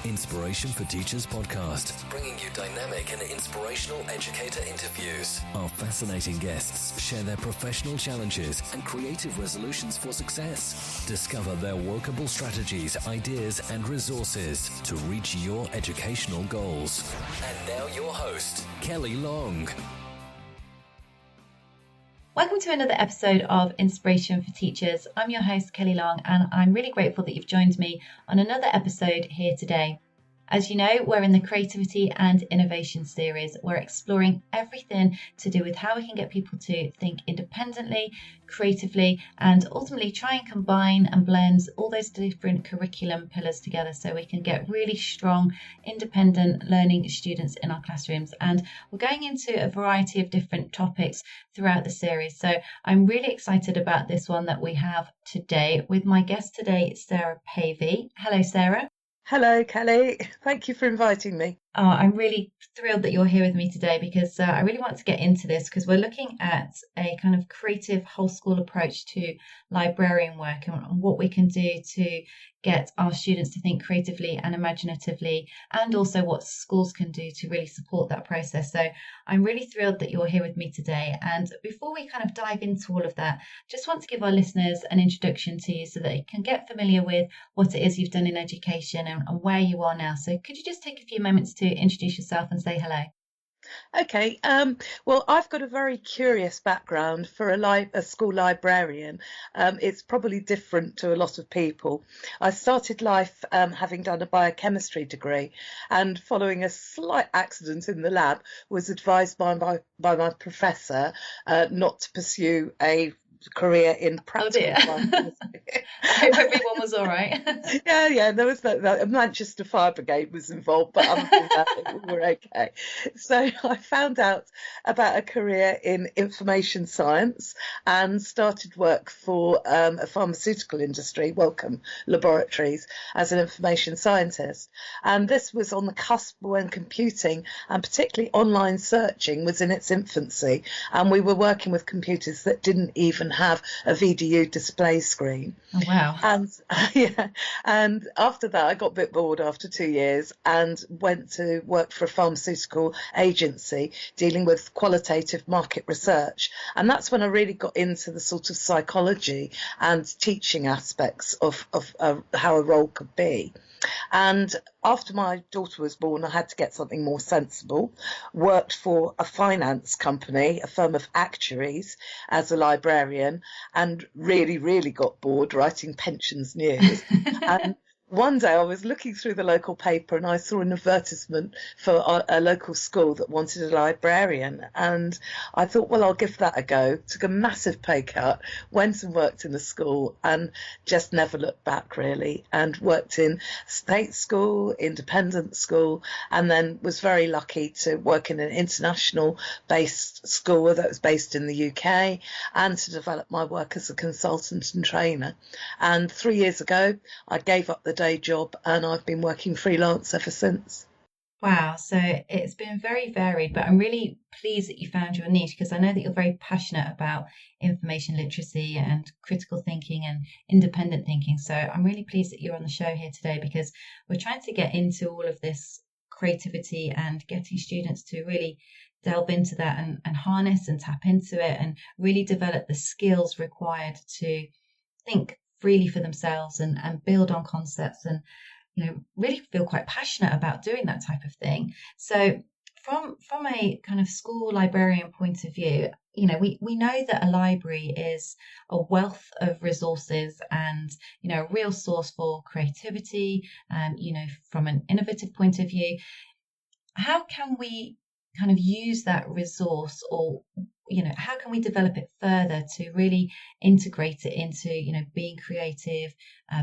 Inspiration for Teachers podcast, bringing you dynamic and inspirational educator interviews. Our fascinating guests share their professional challenges and creative resolutions for success. Discover their workable strategies, ideas, and resources to reach your educational goals. And now your host, Kelly Long. Welcome to another episode of Inspiration for Teachers. I'm your host, Kelly Long, and I'm really grateful that you've joined me on another episode here today. As you know, we're in the Creativity and Innovation series. We're exploring everything to do with how we can get people to think independently, creatively, and ultimately try and combine and blend all those different curriculum pillars together so we can get really strong, independent learning students in our classrooms. And we're going into a variety of different topics throughout the series. So I'm really excited about this one that we have today with my guest today, Sarah Pavey. Hello, Sarah. Hello, Kelly. Thank you for inviting me. Oh, I'm really thrilled that you're here with me today because I really want to get into this because we're looking at a kind of creative whole school approach to librarian work and what we can do to get our students to think creatively and imaginatively, and also what schools can do to really support that process. So I'm really thrilled that you're here with me today. And before we kind of dive into all of that, just want to give our listeners an introduction to you so that they can get familiar with what it is you've done in education and where you are now. So could you just take a few moments to introduce yourself and say hello? Okay, well, I've got a very curious background for a school librarian. It's probably different to a lot of people. I started life having done a biochemistry degree, and following a slight accident in the lab, was advised by my professor not to pursue a career in practical biochemistry. I hope everyone was all right. Yeah, there was that Manchester Fire Brigade was involved, but other than that, we were okay. So I found out about a career in information science and started work for a pharmaceutical industry, Wellcome Laboratories, as an information scientist. And this was on the cusp when computing, and particularly online searching, was in its infancy. And we were working with computers that didn't even have a VDU display screen. Oh, wow. And after that I got a bit bored after 2 years and went to work for a pharmaceutical agency dealing with qualitative market research, and that's when I really got into the sort of psychology and teaching aspects of how a role could be. And after my daughter was born, I had to get something more sensible. Worked for a finance company, a firm of actuaries, as a librarian, and really, really got bored writing pensions news. And one day I was looking through the local paper and I saw an advertisement for a local school that wanted a librarian. And I thought, well, I'll give that a go. Took a massive pay cut, went and worked in the school and just never looked back, really. And worked in state school, independent school, and then was very lucky to work in an international based school that was based in the UK, and to develop my work as a consultant and trainer. And 3 years ago, I gave up the day job and I've been working freelance ever since. Wow, so it's been very varied, but I'm really pleased that you found your niche because I know that you're very passionate about information literacy and critical thinking and independent thinking. So I'm really pleased that you're on the show here today because we're trying to get into all of this creativity and getting students to really delve into that and harness and tap into it and really develop the skills required to think freely for themselves and build on concepts and, you know, really feel quite passionate about doing that type of thing. So from a kind of school librarian point of view, you know, we know that a library is a wealth of resources and, you know, a real source for creativity, you know, from an innovative point of view. How can we kind of use that resource, or you know, how can we develop it further to really integrate it into, you know, being creative,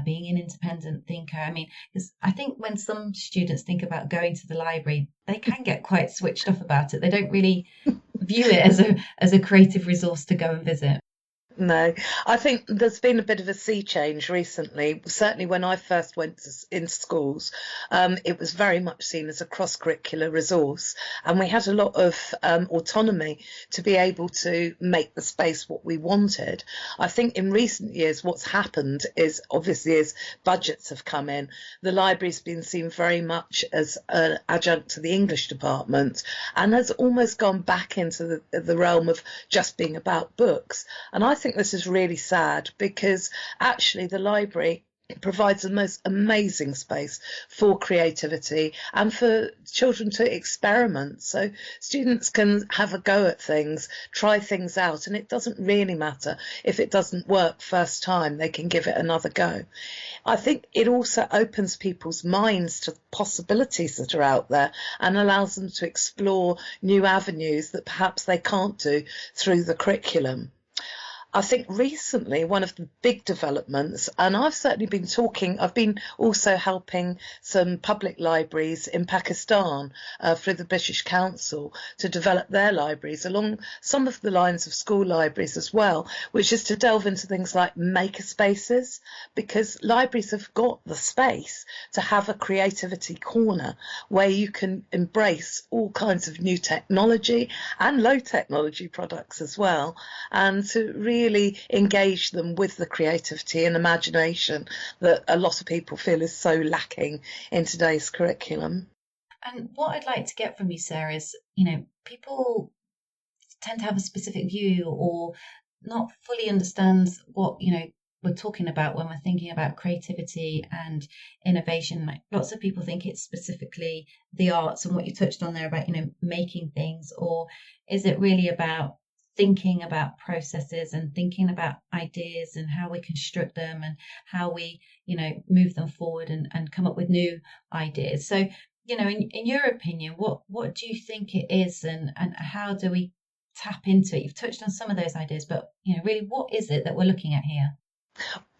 being an independent thinker? I mean, because I think when some students think about going to the library, they can get quite switched off about it. They don't really view it as a creative resource to go and visit. No, I think there's been a bit of a sea change recently. Certainly, when I first went in schools, it was very much seen as a cross-curricular resource, and we had a lot of autonomy to be able to make the space what we wanted. I think in recent years, what's happened is obviously as budgets have come in, the library's been seen very much as an adjunct to the English department, and has almost gone back into the realm of just being about books. And I think this is really sad, because actually the library provides the most amazing space for creativity and for children to experiment. So students can have a go at things, try things out, and it doesn't really matter if it doesn't work first time, they can give it another go. I think it also opens people's minds to possibilities that are out there and allows them to explore new avenues that perhaps they can't do through the curriculum. I think recently one of the big developments, and I've certainly been I've been also helping some public libraries in Pakistan through the British Council to develop their libraries along some of the lines of school libraries as well, which is to delve into things like maker spaces, because libraries have got the space to have a creativity corner where you can embrace all kinds of new technology and low technology products as well, and to really engage them with the creativity and imagination that a lot of people feel is so lacking in today's curriculum. And what I'd like to get from you, Sarah, is, people tend to have a specific view or not fully understand what, we're talking about when we're thinking about creativity and innovation. Like, lots of people think it's specifically the arts and what you touched on there about, making things, or is it really about thinking about processes and thinking about ideas and how we construct them and how we, move them forward and come up with new ideas. So, in your opinion, what do you think it is, and how do we tap into it? You've touched on some of those ideas, but, really, what is it that we're looking at here?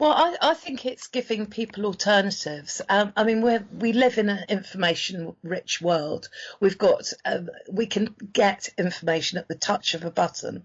Well, I think it's giving people alternatives. We live in an information-rich world. We can get information at the touch of a button,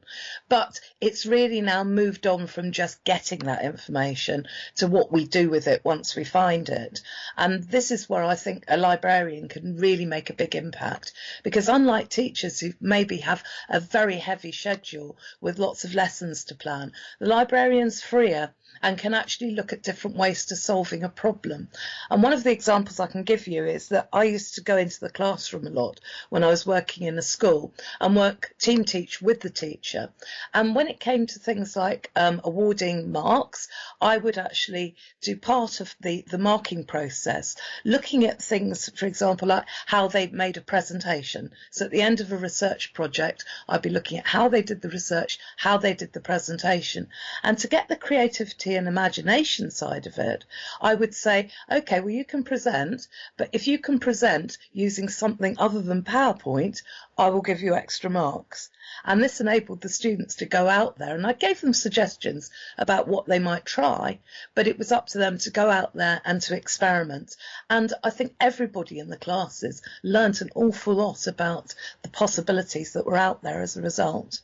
but it's really now moved on from just getting that information to what we do with it once we find it. And this is where I think a librarian can really make a big impact, because unlike teachers who maybe have a very heavy schedule with lots of lessons to plan, the librarian's freer and can actually look at different ways to solving a problem. And one of the examples I can give you is that I used to go into the classroom a lot when I was working in a school and team teach with the teacher. And when it came to things like awarding marks, I would actually do part of the marking process, looking at things, for example, like how they made a presentation. So at the end of a research project, I'd be looking at how they did the research, how they did the presentation. And to get the creativity and imagination side of it, I would say, okay, well, you can present, but if you can present using something other than PowerPoint, I will give you extra marks. And this enabled the students to go out there, and I gave them suggestions about what they might try, but it was up to them to go out there and to experiment. And I think everybody in the classes learnt an awful lot about the possibilities that were out there as a result.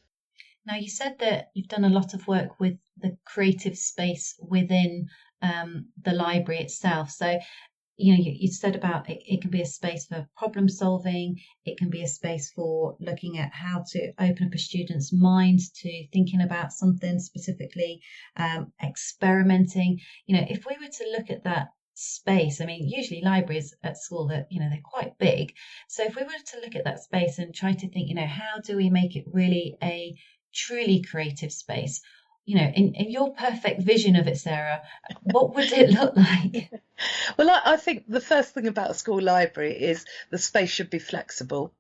Now, you said that you've done a lot of work with the creative space within the library itself. So, you said about it can be a space for problem solving. It can be a space for looking at how to open up a student's mind to thinking about something specifically, experimenting. If we were to look at that space, usually libraries at school that, they're quite big. So if we were to look at that space and try to think, how do we make it really a truly creative space? In your perfect vision of it, Sarah, what would it look like? Well, I think the first thing about a school library is the space should be flexible.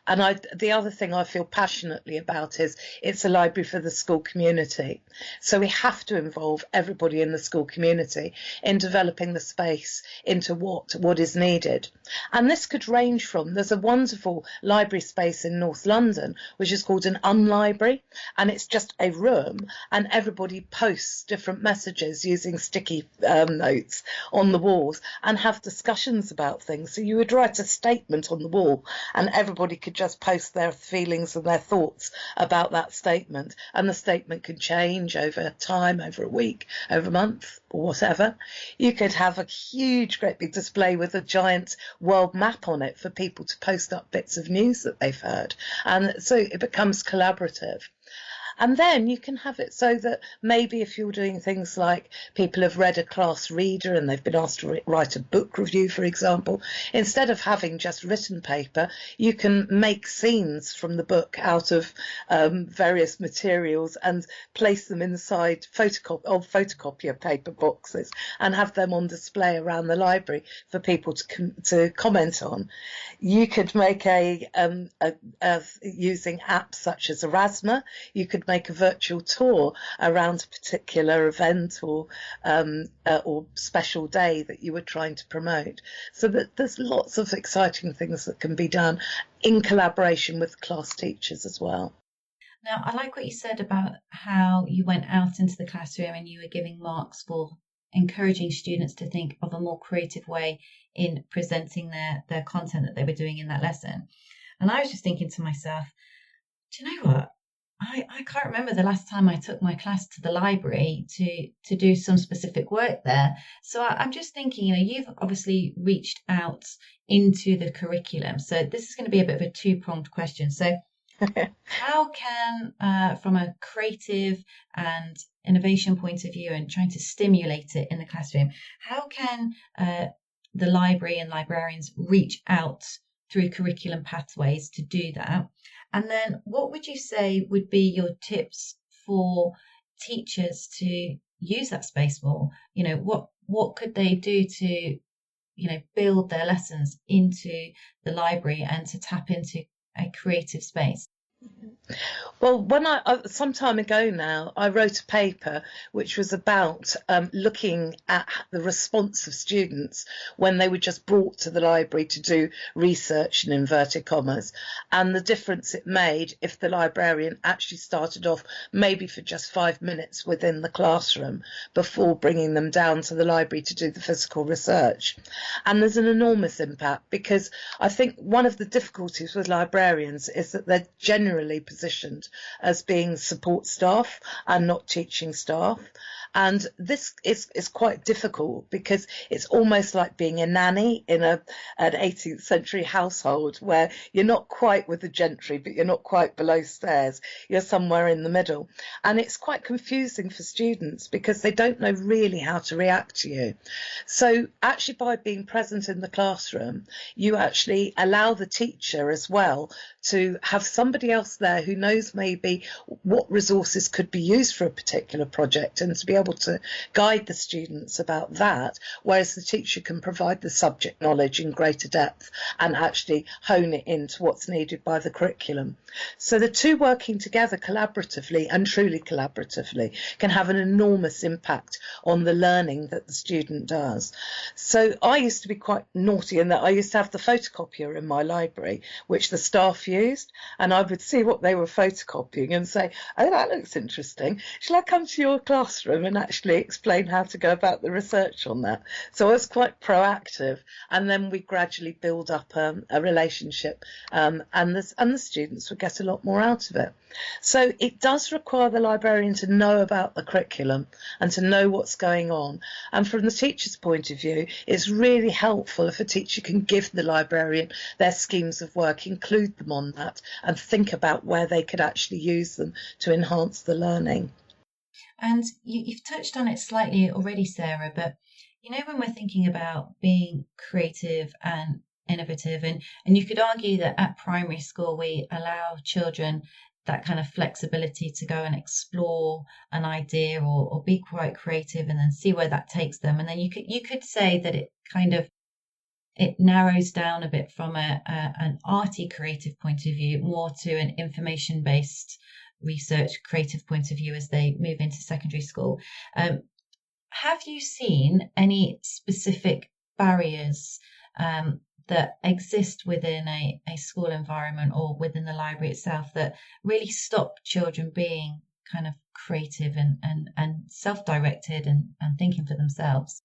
And the other thing I feel passionately about is it's a library for the school community. So we have to involve everybody in the school community in developing the space into what is needed. And this could range from, there's a wonderful library space in North London, which is called an unlibrary. And it's just a room and everybody posts different messages using sticky notes on the walls and have discussions about things. So you would write a statement on the wall and everybody anybody could just post their feelings and their thoughts about that statement, and the statement can change over time, over a week, over a month, or whatever. You could have a huge, great big display with a giant world map on it for people to post up bits of news that they've heard. And so it becomes collaborative. And then you can have it so that maybe if you're doing things like people have read a class reader and they've been asked to write a book review, for example, instead of having just written paper, you can make scenes from the book out of various materials and place them inside photocopier paper boxes and have them on display around the library for people to comment on. You could make using apps such as Erasmus, you could make a virtual tour around a particular event or special day that you were trying to promote. So that there's lots of exciting things that can be done in collaboration with class teachers as well. Now, I like what you said about how you went out into the classroom and you were giving marks for encouraging students to think of a more creative way in presenting their content that they were doing in that lesson. And I was just thinking to myself, do you know what? I can't remember the last time I took my class to the library to do some specific work there. So I'm just thinking, you've obviously reached out into the curriculum. So this is going to be a bit of a two-pronged question. So how can, from a creative and innovation point of view and trying to stimulate it in the classroom, how can the library and librarians reach out through curriculum pathways to do that? And then what would you say would be your tips for teachers to use that space more? What could they do to, build their lessons into the library and to tap into a creative space? Well, when some time ago now, I wrote a paper which was about looking at the response of students when they were just brought to the library to do research in inverted commas, and the difference it made if the librarian actually started off maybe for just 5 minutes within the classroom before bringing them down to the library to do the physical research. And there's an enormous impact, because I think one of the difficulties with librarians is that they're generally positioned as being support staff and not teaching staff. And this is quite difficult because it's almost like being a nanny in an 18th century household where you're not quite with the gentry, but you're not quite below stairs. You're somewhere in the middle. And it's quite confusing for students because they don't know really how to react to you. So actually, by being present in the classroom, you actually allow the teacher as well to have somebody else there who knows maybe what resources could be used for a particular project and to be able to guide the students about that, whereas the teacher can provide the subject knowledge in greater depth and actually hone it into what's needed by the curriculum. So the two working together collaboratively and truly collaboratively can have an enormous impact on the learning that the student does. So I used to be quite naughty in that I used to have the photocopier in my library, which the staff used, and I would see what they were photocopying and say, oh, that looks interesting. Shall I come to your classroom and actually explain how to go about the research on that? So I was quite proactive, and then we gradually build up a relationship, and the students would get a lot more out of it. So it does require the librarian to know about the curriculum and to know what's going on. And from the teacher's point of view, it's really helpful if a teacher can give the librarian their schemes of work, include them on that, and think about where they could actually use them to enhance the learning. And you've touched on it slightly already, Sarah, but when we're thinking about being creative and innovative, and you could argue that at primary school we allow children that kind of flexibility to go and explore an idea or be quite creative and then see where that takes them. And then you could say that it narrows down a bit from an arty creative point of view more to an information-based research creative point of view as they move into secondary school. Have you seen any specific barriers that exist within a school environment or within the library itself that really stop children being kind of creative and self-directed and thinking for themselves?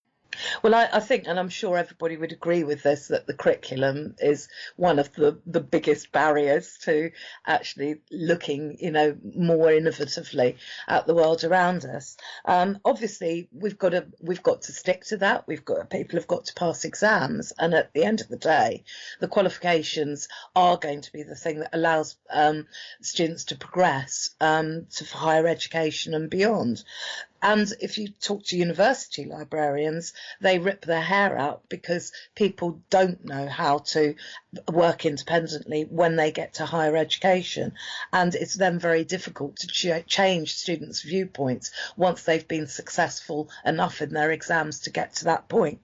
Well, I think, and I'm sure everybody would agree with this, that the curriculum is one of the biggest barriers to actually looking, more innovatively at the world around us. Obviously, we've got to stick to that. People have got to pass exams, and at the end of the day, the qualifications are going to be the thing that allows students to progress to higher education and beyond. And if you talk to university librarians, they rip their hair out because people don't know how to work independently when they get to higher education. And it's then very difficult to change students' viewpoints once they've been successful enough in their exams to get to that point.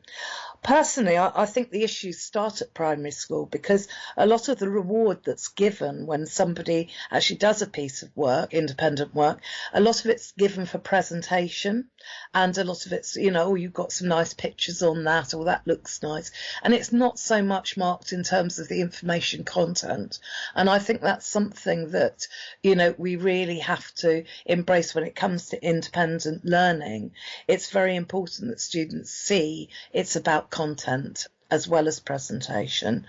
Personally, I think the issues start at primary school, because a lot of the reward that's given when somebody actually does a piece of work, independent work, a lot of it's given for presentation, and a lot of it's, you've got some nice pictures on that, or that looks nice. And it's not so much marked in terms of the information content. And I think that's something that, we really have to embrace when it comes to independent learning. It's very important that students see it's about content as well as presentation.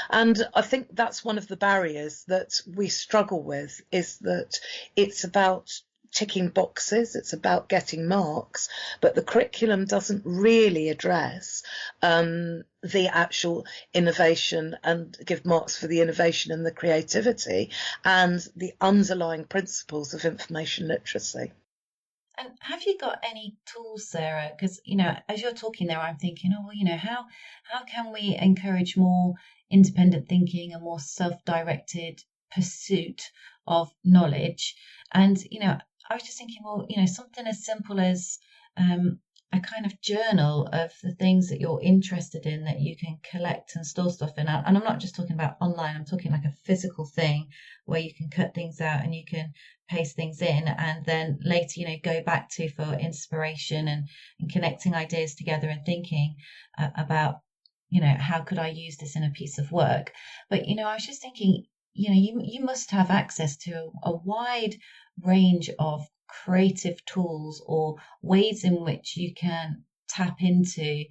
And I think that's one of the barriers that we struggle with, is that it's about ticking boxes, it's about getting marks, but the curriculum doesn't really address the actual innovation and give marks for the innovation and the creativity and the underlying principles of information literacy. And have you got any tools, Sarah? Because, as you're talking there, I'm thinking, how can we encourage more independent thinking and more self-directed pursuit of knowledge? And, I was just thinking, something as simple as a kind of journal of the things that you're interested in that you can collect and store stuff in. And I'm not just talking about online, I'm talking like a physical thing where you can cut things out and you can paste things in, and then later, go back to for inspiration and connecting ideas together and thinking about, how could I use this in a piece of work? But, I was just thinking, you must have access to a wide range of creative tools or ways in which you can tap into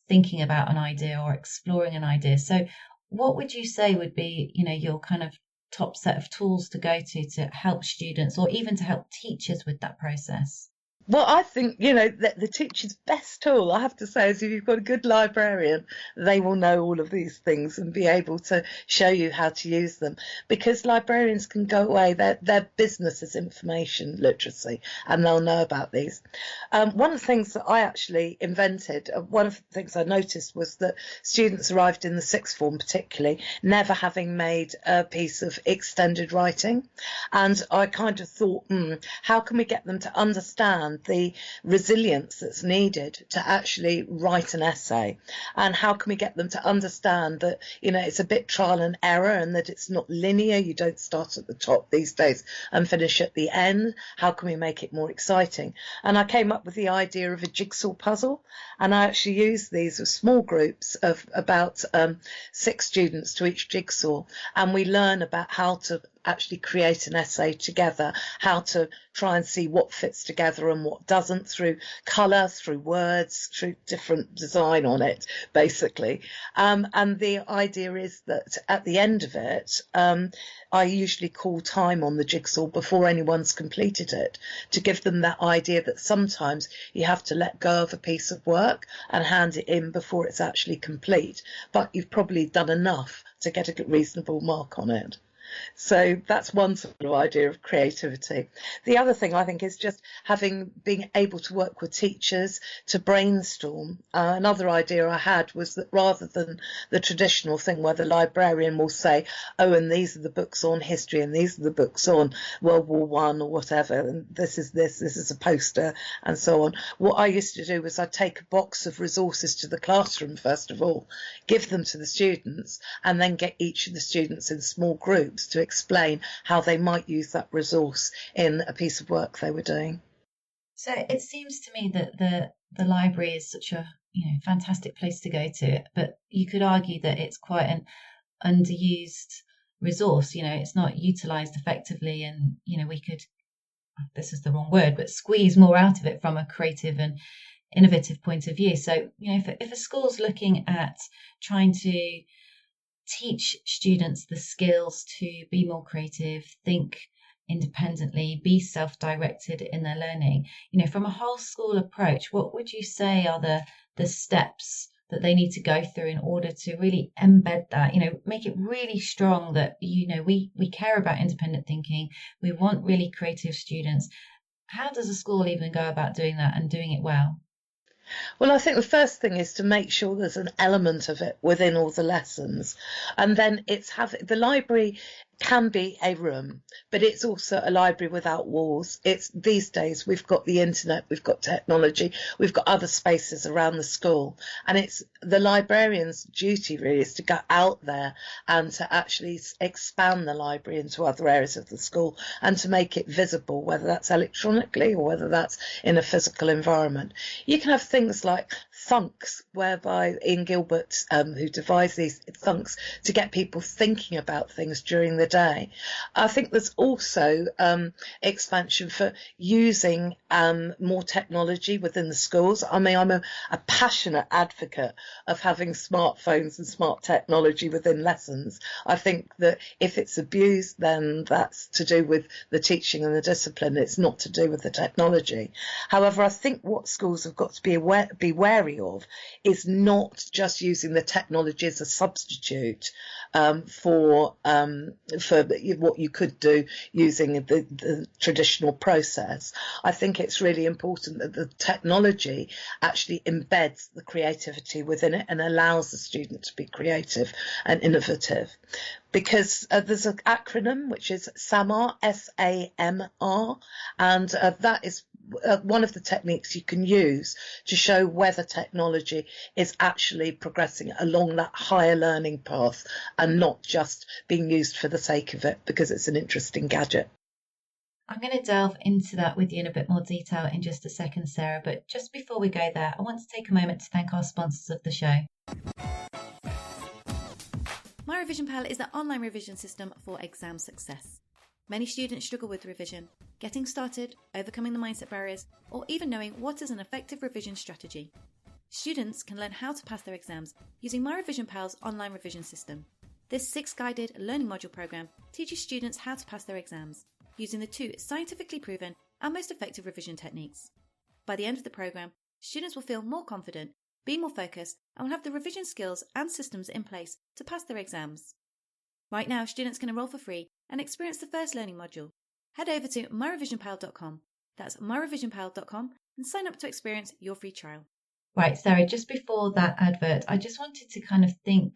thinking about an idea or exploring an idea. So what would you say would be, your kind of top set of tools to go to help students or even to help teachers with that process? Well, I think, that the teacher's best tool, I have to say, is if you've got a good librarian, they will know all of these things and be able to show you how to use them, because librarians can go away. Their business is information literacy, and they'll know about these. One of the things that I actually invented, one of the things I noticed was that students arrived in the sixth form particularly never having made a piece of extended writing. And I kind of thought, how can we get them to understand the resilience that's needed to actually write an essay, and how can we get them to understand that it's a bit trial and error and that it's not linear, you don't start at the top these days and finish at the end. How can we make it more exciting? And I came up with the idea of a jigsaw puzzle, and I actually used these with small groups of about 6 students to each jigsaw, and we learn about how to actually create an essay together, how to try and see what fits together and what doesn't through colour, through words, through different design on it, basically. And the idea is that at the end of it, I usually call time on the jigsaw before anyone's completed it, to give them that idea that sometimes you have to let go of a piece of work and hand it in before it's actually complete, but you've probably done enough to get a reasonable mark on it. So that's one sort of idea of creativity. The other thing I think is just being able to work with teachers to brainstorm. Another idea I had was that rather than the traditional thing where the librarian will say, oh, and these are the books on history and these are the books on World War I or whatever, and this is a poster and so on. What I used to do was I'd take a box of resources to the classroom first of all, give them to the students, and then get each of the students in small groups to explain how they might use that resource in a piece of work they were doing. So it seems to me that the library is such a fantastic place to go to, but you could argue that it's quite an underused resource. It's not utilised effectively, and we could, this is the wrong word, but squeeze more out of it from a creative and innovative point of view. So, if a school's looking at trying to teach students the skills to be more creative, think independently, be self-directed in their learning, from a whole school approach, what would you say are the steps that they need to go through in order to really embed that, make it really strong that, we care about independent thinking, we want really creative students? How does a school even go about doing that and doing it well? Well, I think the first thing is to make sure there's an element of it within all the lessons. And then the library can be a room, but it's also a library without walls. These days we've got the internet, we've got technology, we've got other spaces around the school, and it's the librarian's duty really is to go out there and to actually expand the library into other areas of the school and to make it visible, whether that's electronically or whether that's in a physical environment. You can have things like thunks, whereby Ian Gilbert, who devised these thunks to get people thinking about things during the day. I think there's also expansion for using more technology within the schools. I mean, I'm a passionate advocate of having smartphones and smart technology within lessons. I think that if it's abused, then that's to do with the teaching and the discipline. It's not to do with the technology. However, I think what schools have got to be wary of is not just using the technology as a substitute for what you could do using the traditional process. I think it's really important that the technology actually embeds the creativity within it and allows the student to be creative and innovative. Because there's an acronym which is SAMR, SAMR, and that is one of the techniques you can use to show whether technology is actually progressing along that higher learning path and not just being used for the sake of it because it's an interesting gadget. I'm going to delve into that with you in a bit more detail in just a second, Sarah, but just before we go there, I want to take a moment to thank our sponsors of the show. My Revision Pal is the online revision system for exam success. Many students struggle with revision, getting started, overcoming the mindset barriers, or even knowing what is an effective revision strategy. Students can learn how to pass their exams using My Revision Pal's online revision system. This 6-guided learning module program teaches students how to pass their exams using the 2 scientifically proven and most effective revision techniques. By the end of the program, students will feel more confident, be more focused, and will have the revision skills and systems in place to pass their exams. Right now, students can enrol for free and experience the first learning module. Head over to myrevisionpal.com, that's myrevisionpal.com, and sign up to experience your free trial. Right, Sarah, just before that advert, I just wanted to kind of think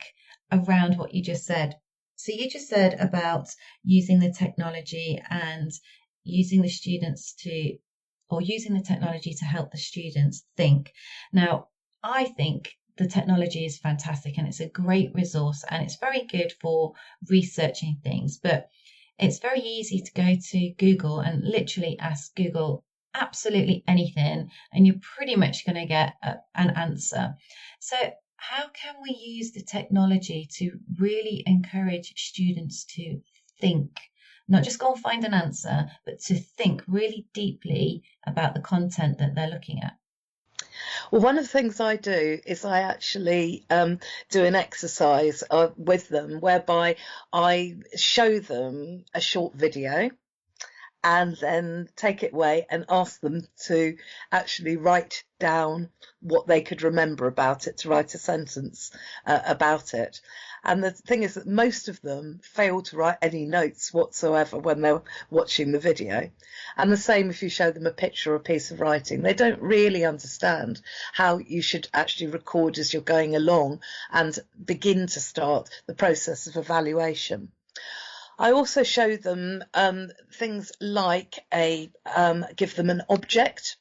around what you just said. So you just said about using the technology and using the technology to help the students think. Now, I think the technology is fantastic and it's a great resource and it's very good for researching things, but it's very easy to go to Google and literally ask Google absolutely anything and you're pretty much going to get an answer. So how can we use the technology to really encourage students to think, not just go and find an answer, but to think really deeply about the content that they're looking at? Well, one of the things I do is I actually do an exercise with them whereby I show them a short video and then take it away and ask them to actually write down what they could remember about it, to write a sentence about it. And the thing is that most of them fail to write any notes whatsoever when they're watching the video. And the same if you show them a picture or a piece of writing. They don't really understand how you should actually record as you're going along and begin to start the process of evaluation. I also show them things like give them an object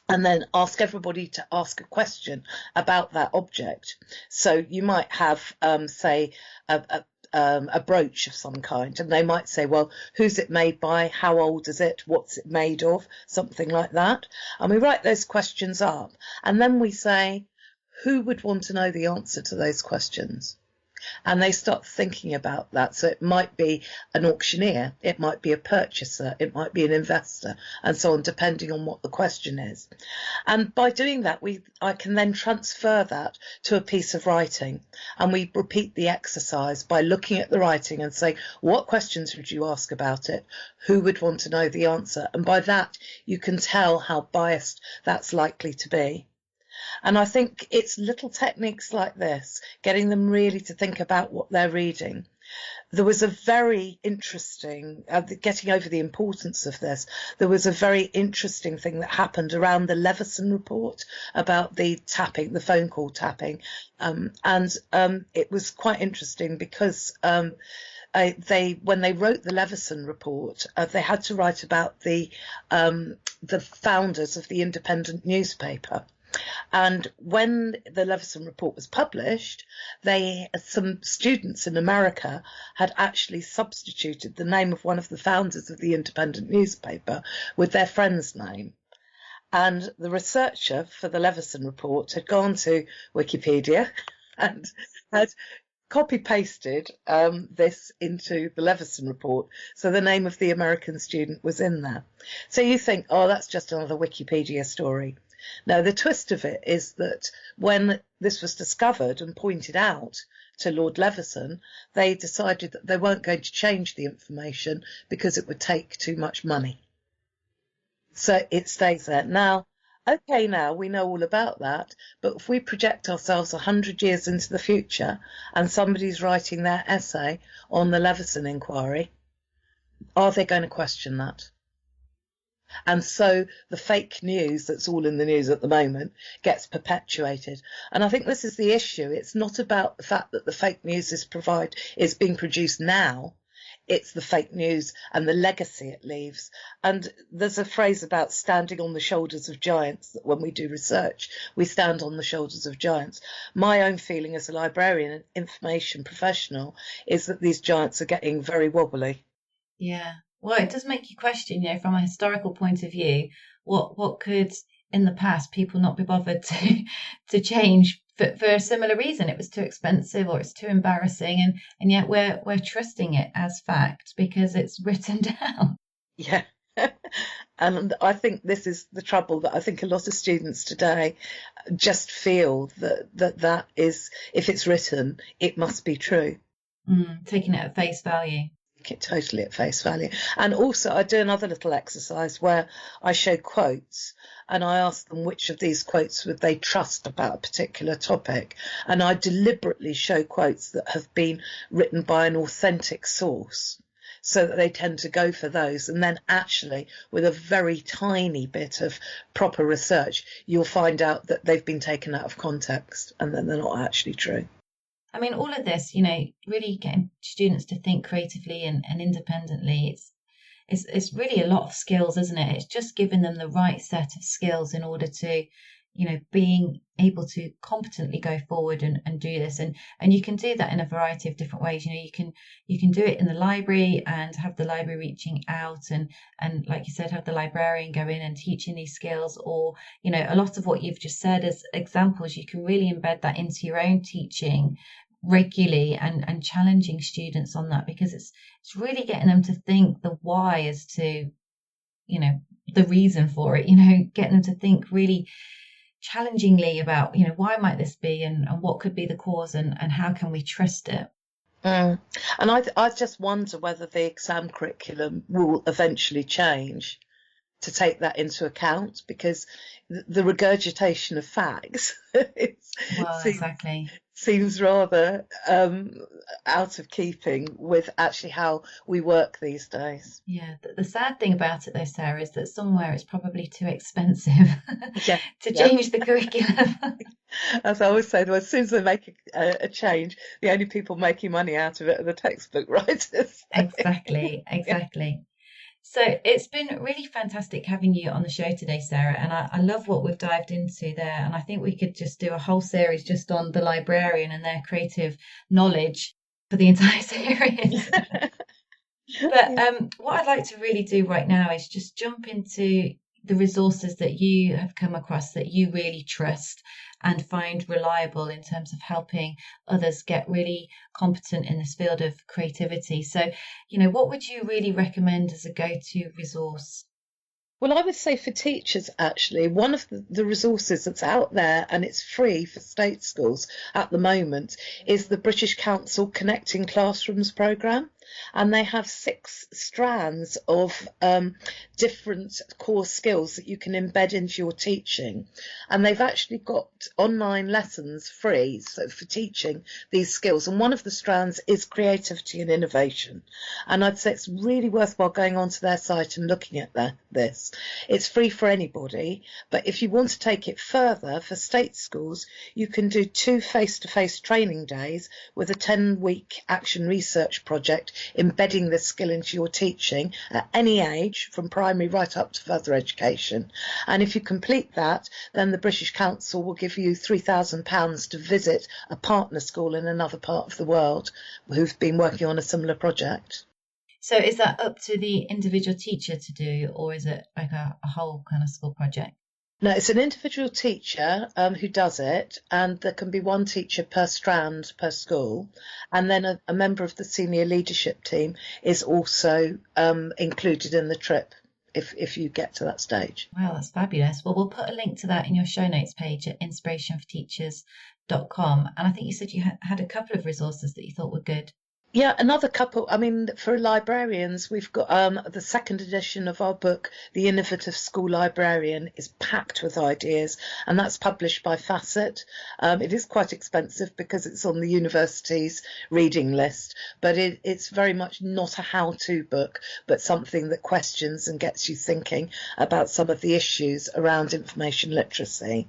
and then ask everybody to ask a question about that object. So you might have, say, a brooch of some kind, and they might say, well, who's it made by? How old is it? What's it made of? Something like that. And we write those questions up, and then we say, who would want to know the answer to those questions? And they start thinking about that. So it might be an auctioneer, it might be a purchaser, it might be an investor, and so on, depending on what the question is. And by doing that, I can then transfer that to a piece of writing. And we repeat the exercise by looking at the writing and saying, what questions would you ask about it? Who would want to know the answer? And by that, you can tell how biased that's likely to be. And I think it's little techniques like this, getting them really to think about what they're reading. There was a very interesting, getting over the importance of this, there was a very interesting thing that happened around the Leveson report about the tapping, the phone call tapping. And it was quite interesting because when they wrote the Leveson report, they had to write about the founders of the independent newspaper. And when the Leveson report was published, some students in America had actually substituted the name of one of the founders of the independent newspaper with their friend's name. And the researcher for the Leveson report had gone to Wikipedia and had copy-pasted this into the Leveson report. So the name of the American student was in there. So you think, oh, that's just another Wikipedia story. Now, the twist of it is that when this was discovered and pointed out to Lord Leveson, they decided that they weren't going to change the information because it would take too much money. So it stays there. Now, okay, now we know all about that, but if we project ourselves 100 years into the future and somebody's writing their essay on the Leveson inquiry, are they going to question that? And so the fake news that's all in the news at the moment gets perpetuated. And I think this is the issue. It's not about the fact that the fake news is being produced now. It's the fake news and the legacy it leaves. And there's a phrase about standing on the shoulders of giants, that when we do research, we stand on the shoulders of giants. My own feeling as a librarian and information professional is that these giants are getting very wobbly. Yeah. Well, it does make you question, from a historical point of view, what could in the past people not be bothered to change for a similar reason? It was too expensive or it's too embarrassing, and yet we're trusting it as fact because it's written down. Yeah. And I think this is the trouble, that I think a lot of students today just feel that is, if it's written, it must be true. Taking it at face value. Totally at face value. And also I do another little exercise where I show quotes and I ask them which of these quotes would they trust about a particular topic, and I deliberately show quotes that have been written by an authentic source so that they tend to go for those. And then actually with a very tiny bit of proper research you'll find out that they've been taken out of context and then they're not actually true. I mean, all of this, really getting students to think creatively and independently, it's really a lot of skills, isn't it? It's just giving them the right set of skills in order to, being able to competently go forward and do this. And you can do that in a variety of different ways. You can do it in the library and have the library reaching out and like you said, have the librarian go in and teaching these skills, or, a lot of what you've just said as examples, you can really embed that into your own teaching regularly and challenging students on that, because it's really getting them to think the why as to, the reason for it, getting them to think really challengingly about, why might this be and what could be the cause and how can we trust it. And I just wonder whether the exam curriculum will eventually change to take that into account, because the regurgitation of facts seems rather out of keeping with actually how we work these days. Yeah, the sad thing about it though, Sarah, is that somewhere it's probably too expensive to change the curriculum. As I always say, as soon as they make a change, the only people making money out of it are the textbook writers. Exactly. So it's been really fantastic having you on the show today, Sarah, and I love what we've dived into there, and I think we could just do a whole series just on the librarian and their creative knowledge for the entire series. But what I'd like to really do right now is just jump into the resources that you have come across that you really trust, and find reliable in terms of helping others get really competent in this field of creativity. So, what would you really recommend as a go-to resource? Well, I would say for teachers, actually, one of the resources that's out there, and it's free for state schools at the moment, is the British Council Connecting Classrooms programme. And they have 6 strands of different core skills that you can embed into your teaching. And they've actually got online lessons free for teaching these skills. And one of the strands is creativity and innovation. And I'd say it's really worthwhile going onto their site and looking at this. It's free for anybody. But if you want to take it further, for state schools, you can do 2 face-to-face training days with a 10-week action research project embedding this skill into your teaching at any age, from primary right up to further education. And if you complete that, then the British Council will give you £3,000 to visit a partner school in another part of the world who've been working on a similar project. So is that up to the individual teacher to do, or is it like a whole kind of school project? No, it's an individual teacher who does it, and there can be one teacher per strand per school, and then a member of the senior leadership team is also included in the trip if you get to that stage. Wow, that's fabulous. Well, we'll put a link to that in your show notes page at inspirationforteachers.com. And I think you said you had a couple of resources that you thought were good. Yeah, another couple. I mean, for librarians, we've got the second edition of our book, The Innovative School Librarian, is packed with ideas, and that's published by Facet. It is quite expensive because it's on the university's reading list, but it's very much not a how-to book, but something that questions and gets you thinking about some of the issues around information literacy.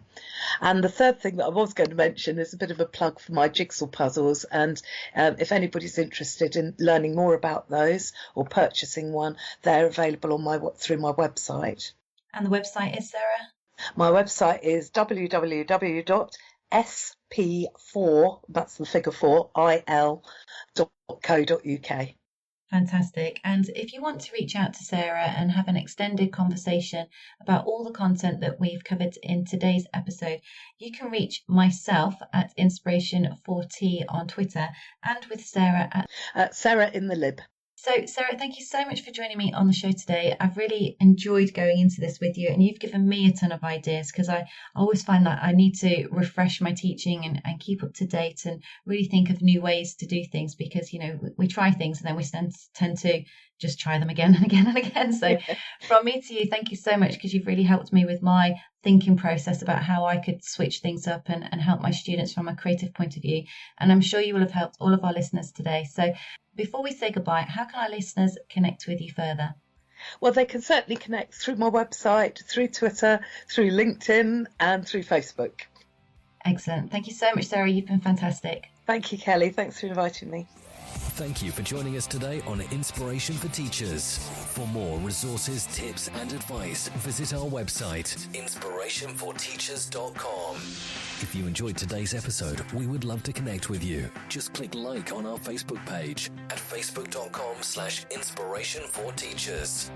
And the third thing that I was going to mention is a bit of a plug for my jigsaw puzzles, and if anybody's interested in learning more about those or purchasing one, they're available on through my website. And the website is, Sarah? My website is www.sp4, that's the figure 4, il.co.uk. Fantastic. And if you want to reach out to Sarah and have an extended conversation about all the content that we've covered in today's episode, you can reach myself at Inspiration4T on Twitter, and with Sarah at Sarah in the Lib. So, Sarah, thank you so much for joining me on the show today. I've really enjoyed going into this with you, and you've given me a ton of ideas, because I always find that I need to refresh my teaching and keep up to date and really think of new ways to do things, because, we try things and then we tend to just try them again and again and again. So from me to you, thank you so much, because you've really helped me with my thinking process about how I could switch things up and help my students from a creative point of view. And I'm sure you will have helped all of our listeners today. So before we say goodbye, how can our listeners connect with you further? Well, they can certainly connect through my website, through Twitter, through LinkedIn, and through Facebook. Excellent. Thank you so much, Sarah. You've been fantastic. Thank you, Kelly. Thanks for inviting me. Thank you for joining us today on Inspiration for Teachers. For more resources, tips and advice, visit our website, inspirationforteachers.com. If you enjoyed today's episode, we would love to connect with you. Just click like on our Facebook page at facebook.com/inspirationforteachers.